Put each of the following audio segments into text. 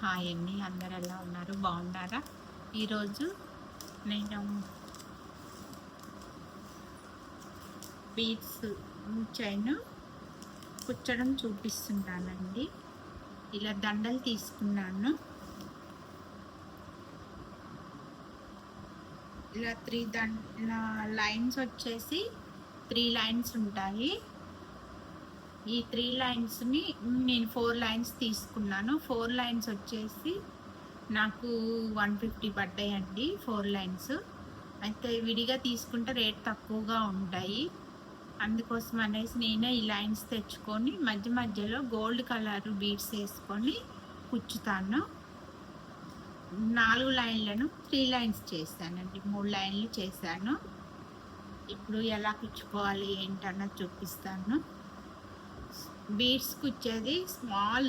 Hi అండి, అందరు ఎలా ఉన్నారు? బాగున్నారా? ఈరోజు నేను బీడ్స్ చైన్ కుచ్చడం చూపిస్తున్నానండి. ఇలా దండలు తీసుకున్నాను. ఇలా లైన్స్ వచ్చేసి 3 లైన్స్ ఉంటాయి. ఈ 3 లైన్స్ని నేను 4 లైన్స్ తీసుకున్నాను. 4 లైన్స్ వచ్చేసి నాకు 150 పడ్డాయండి. 4 లైన్స్ అయితే విడిగా తీసుకుంటే రేట్ తక్కువగా ఉంటాయి. అందుకోసం అనేసి నేనే ఈ లైన్స్ తెచ్చుకొని మధ్య మధ్యలో గోల్డ్ కలర్ బీడ్స్ వేసుకొని కుచ్చుతాను. 4 లైన్లను 3 లైన్స్ చేశానండి. 3 లైన్లు చేశాను. ఇప్పుడు ఎలా కుచ్చుకోవాలి ఏంటన్నది చూపిస్తాను. బీడ్స్ కుచ్చేది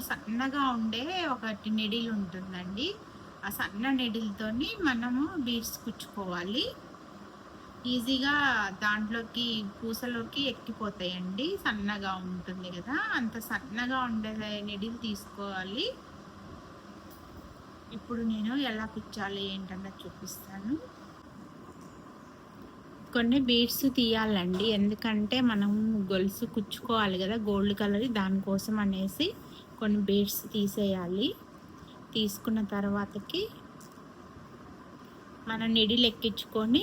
సన్నగా ఉండే ఒకటి నెడిల్ ఉంటుందండి. ఆ సన్న నెడిల్తోని మనము బీడ్స్ కుచ్చుకోవాలి. ఈజీగా దాంట్లోకి పూసలోకి ఎక్కిపోతాయండి. సన్నగా ఉంటుంది కదా, అంత సన్నగా ఉండే నెడిల్ తీసుకోవాలి. ఇప్పుడు నేను ఎలా కుచ్చాలి ఏంటన్నది చూపిస్తాను. కొన్ని బీడ్స్ తీయాలండి, ఎందుకంటే మనం గొలుసు కుచ్చుకోవాలి కదా గోల్డ్ కలర్, దానికోసం అనేసి కొన్ని బీడ్స్ తీసేయాలి. తీసుకున్న తర్వాతకి మనం నిడిలు ఎక్కించుకొని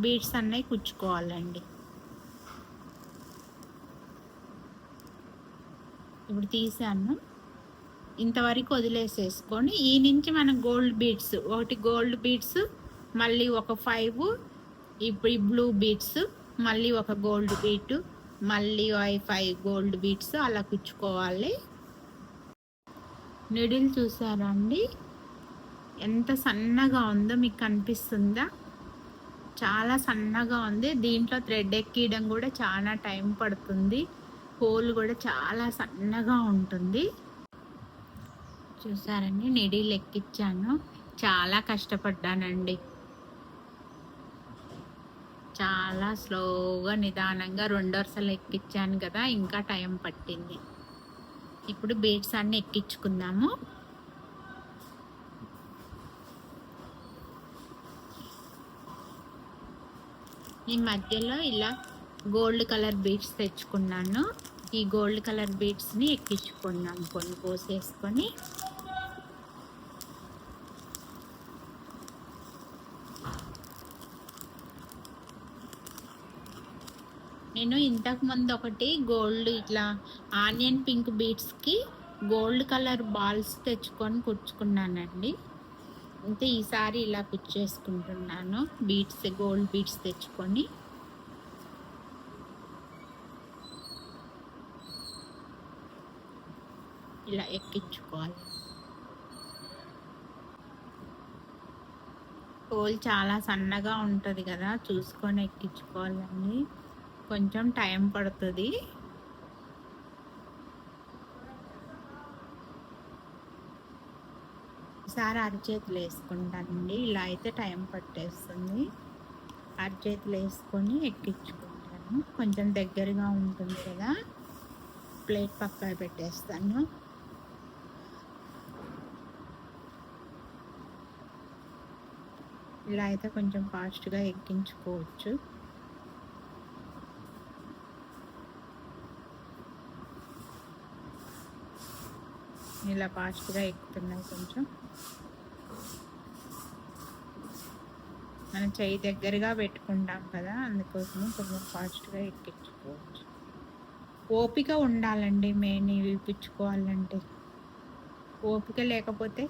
బీడ్స్ అన్నవి కుచ్చుకోవాలండి. ఇప్పుడు తీసాను. ఇంతవరకు వదిలేసేసుకొని ఈ నుంచి మనం గోల్డ్ బీడ్స్, ఒకటి గోల్డ్ బీడ్స్, మళ్ళీ ఒక 5 ఇప్పుడు బ్లూ బీడ్స్, మళ్ళీ ఒక గోల్డ్ బీట్, మళ్ళీ 5 గోల్డ్ బీడ్స్ అలా కుచ్చుకోవాలి. నిడిల్ చూసారా అండి ఎంత సన్నగా ఉందో, మీకు కనిపిస్తుందా? చాలా సన్నగా ఉంది. దీంట్లో థ్రెడ్ ఎక్కియడం కూడా చాలా టైం పడుతుంది. హోల్ కూడా చాలా సన్నగా ఉంటుంది. చూసారండి, నిడిల్ ఎక్కించాను. చాలా కష్టపడ్డానండి. చాలా స్లోగా నిదానంగా 2 వరుసలు ఎక్కించాను కదా, ఇంకా టైం పట్టింది. ఇప్పుడు బీడ్స్ అన్ని ఎక్కించుకుందాము. ఈ మధ్యలో ఇలా గోల్డ్ కలర్ బీడ్స్ తెచ్చుకున్నాను. ఈ గోల్డ్ కలర్ బీడ్స్ని ఎక్కించుకున్నాము. కొన్ని పోసేసుకొని నేను ఇంతకుముందు ఒకటి గోల్డ్ ఇట్లా ఆనియన్ పింక్ బీడ్స్కి గోల్డ్ కలర్ బాల్స్ తెచ్చుకొని కుచ్చుకున్నానండి. అయితే ఈసారి ఇలా కుచ్చేసుకుంటున్నాను. బీడ్స్, గోల్డ్ బీడ్స్ తెచ్చుకొని ఇలా ఎక్కించుకోవాలి. హోల్ చాలా సన్నగా ఉంటుంది కదా, చూసుకొని ఎక్కించుకోవాలండి. కొంచెం టైం పడుతుంది. ఈసారి అరచేతులు వేసుకుంటానండి. ఇలా అయితే టైం పట్టేస్తుంది. అరచేతులు వేసుకొని ఎక్కించుకుంటాను. కొంచెం దగ్గరగా ఉంటుంది కదా, ప్లేట్ పక్కన పెట్టేస్తాను. ఇలా అయితే కొంచెం ఫాస్ట్గా ఎక్కించుకోవచ్చు. ఇలా ఫాస్ట్గా ఎక్కుతున్నాయి. కొంచెం మనం చెయ్యి దగ్గరగా పెట్టుకుంటాం కదా, అందుకోసం కొంచెం ఫాస్ట్గా ఎక్కించుకోవచ్చు. ఓపిక ఉండాలండి మెయిన్ ఇవి ఇప్పించుకోవాలంటే. ఓపిక లేకపోతే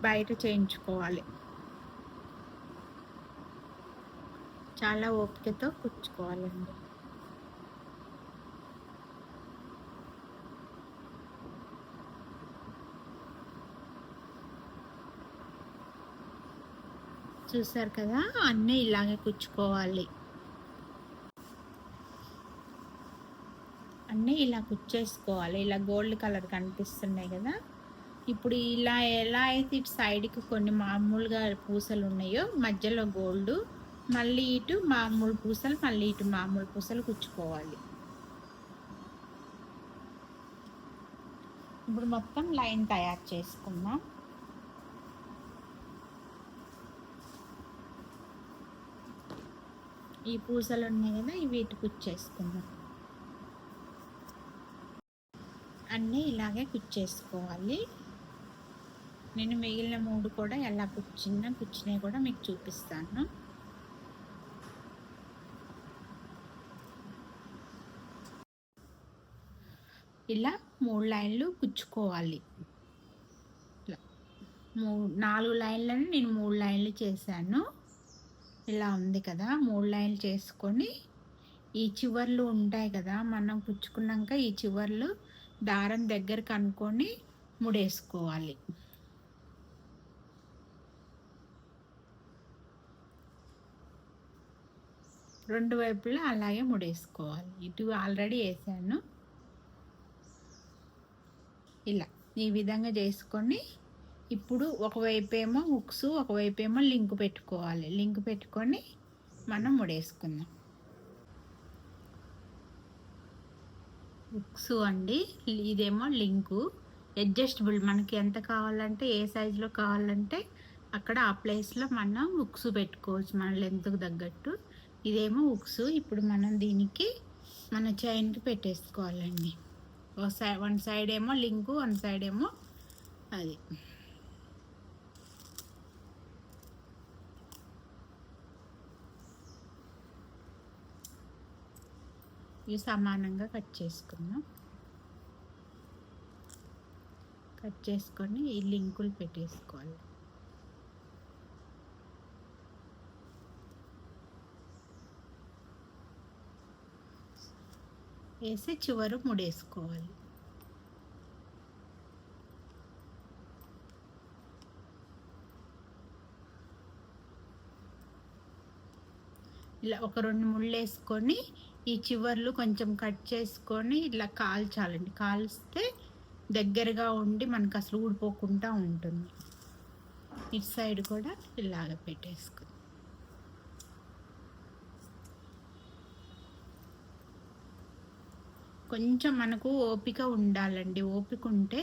బయట చేయించుకోవాలి. చాలా ఓపికతో కుచ్చుకోవాలండి. చూసారు కదా, అన్నీ ఇలాగే కుచ్చుకోవాలి. అన్నీ ఇలా కుచ్చేసుకోవాలి. ఇలా గోల్డ్ కలర్ కనిపిస్తున్నాయి కదా, ఇప్పుడు ఇలా ఎలా అయితే ఇటు సైడ్కి కొన్ని మామూలుగా పూసలు ఉన్నాయో, మధ్యలో గోల్డ్, మళ్ళీ ఇటు మామూలు పూసలు, మళ్ళీ ఇటు మామూలు పూసలు కుచ్చుకోవాలి. ఇప్పుడు మొత్తం లైన్ తయారు చేసుకుందాం. ఈ పూసలు ఉన్నాయి కదా, వీటి కుచ్చేసుకుందాం. అన్నీ ఇలాగే కుచ్చేసుకోవాలి. నేను మిగిలిన 3 కూడా ఎలా కుచ్చినాయి కూడా మీకు చూపిస్తాను. ఇలా 3 లైన్లు కుచ్చుకోవాలి. ఇలా 4 లైన్లను నేను 3 లైన్లు చేశాను. ఇలా ఉంది కదా, 3 లైన్లు చేసుకొని ఈ చివర్లు ఉంటాయి కదా, మనం కుచ్చుకున్నాక ఈ చివర్లు దారం దగ్గరకు అనుకొని ముడేసుకోవాలి. రెండు వైపులా అలాగే ముడేసుకోవాలి. ఇటు ఆల్రెడీ వేసాను. ఇలా ఈ విధంగా చేసుకొని ఇప్పుడు ఒకవైపు ఏమో హుక్స్, ఒకవైపు ఏమో లింక్ పెట్టుకోవాలి. లింక్ పెట్టుకొని మనం ముడేసుకుందాం. హుక్స్ అండి, ఇదేమో లింకు. అడ్జస్టబుల్, మనకి ఎంత కావాలంటే ఏ సైజులో కావాలంటే అక్కడ ఆ ప్లేస్లో మనం హుక్స్ పెట్టుకోవచ్చు మన లెంత్కు తగ్గట్టు. ఇదేమో హుక్స్. ఇప్పుడు మనం దీనికి మన చైన్కి పెట్టేసుకోవాలండి. వన్ సైడ్ ఏమో లింకు, వన్ సైడ్ ఏమో అది. ఇవి సమానంగా కట్ చేసుకుందాం. కట్ చేసుకొని ఈ లింకులు పెట్టేసుకోవాలి. వేసి చివరు ముడేసుకోవాలి. ఇలా ఒక 2 ముళ్ళు వేసుకొని ఈ చివర్లు కొంచెం కట్ చేసుకొని ఇలా కాల్చాలండి. కాల్స్తే దగ్గరగా ఉండి మనకు అసలు ఊడిపోకుండా ఉంటుంది. ఇటు సైడ్ కూడా ఇలాగ పెట్టేసుకుంది. కొంచెం మనకు ఓపిక ఉండాలండి. ఓపిక ఉంటే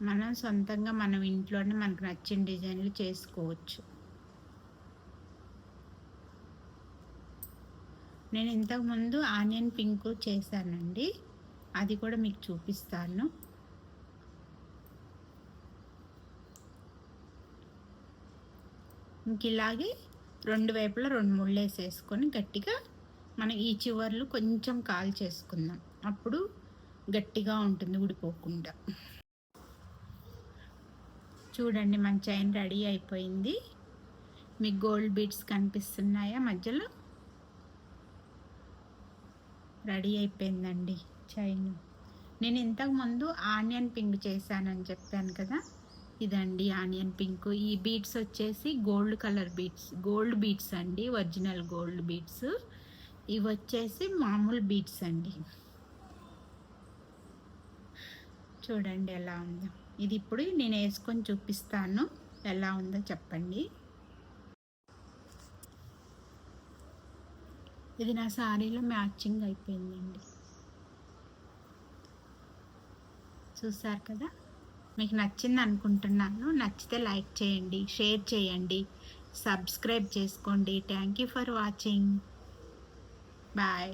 మనం సొంతంగా మనం ఇంట్లోనే మనకు నచ్చిన డిజైన్లు చేసుకోవచ్చు. నేను ఇంతకుముందు ఆనియన్ పింక్ చేశానండి, అది కూడా మీకు చూపిస్తాను. ఇంక ఇలాగే 2 వైపులా 2 ముళ్ళు వేసేసుకొని గట్టిగా మనం ఈ చివర్లు కొంచెం కాల్ చేసుకుందాం. అప్పుడు గట్టిగా ఉంటుంది, ఊడిపోకుండా. చూడండి, మన చైన్ రెడీ అయిపోయింది. మీకు గోల్డ్ బీడ్స్ కనిపిస్తున్నాయా మధ్యలో? రెడీ అయిపోయిందండి చైన్. నేను ఇంతకుముందు ఆనియన్ పింక్ చేశానని చెప్పాను కదా, ఇదండి ఆనియన్ పింక్. ఈ బీడ్స్ వచ్చేసి gold colour beads, gold beads అండి, ఒరిజినల్ గోల్డ్ బీడ్స్. ఇవి వచ్చేసి మామూలు బీడ్స్ అండి. చూడండి ఎలా ఉందో. ఇది ఇప్పుడు నేను వేసుకొని చూపిస్తాను, ఎలా ఉందో చెప్పండి. ఇది నా శారీలో మ్యాచింగ్ అయిపోయిందండి. చూసారు కదా, మీకు నచ్చింది అనుకుంటున్నాను. నచ్చితే లైక్ చేయండి, షేర్ చేయండి, సబ్స్క్రైబ్ చేసుకోండి. Thank you for watching. Bye.